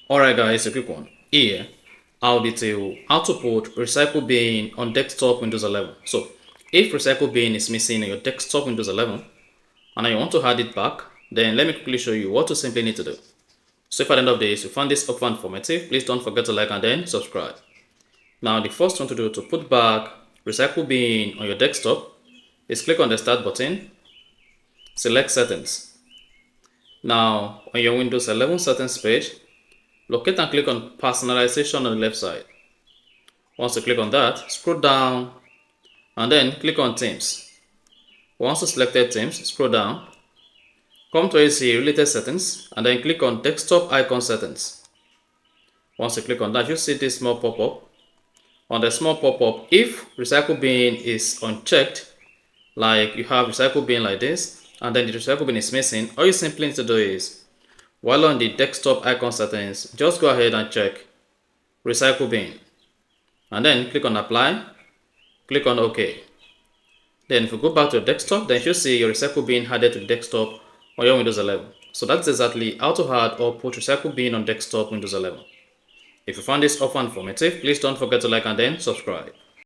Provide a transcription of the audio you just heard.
Alright guys, a quick one. Here, I'll detail how to put Recycle Bin on desktop Windows 11. So, if Recycle Bin is missing in your desktop Windows 11, and you want to add it back, then let me quickly show you what you simply need to do. So if at the end of this you find this offer informative, please don't forget to like and then subscribe. Now the first thing to do to put back Recycle Bin on your desktop is click on the Start button, select Settings. Now on your Windows 11 settings page, locate and click on Personalization on the left side. Once you click on that, scroll down and then click on Themes. Once you selected Themes, scroll down, come to where you see Related Settings and then click on Desktop Icon Settings. Once you click on that, you'll see this small pop-up. On the small pop-up, if Recycle Bin is unchecked, like you have Recycle Bin like this, and then the Recycle Bin is missing, all you simply need to do is, while on the desktop icon settings, just go ahead and check Recycle Bin. And then click on Apply, click on OK. Then if you go back to your desktop, then you should see your Recycle Bin added to the desktop on your Windows 11. So that's exactly how to add or put Recycle Bin on desktop Windows 11. If you found this offer informative, please don't forget to like and then subscribe.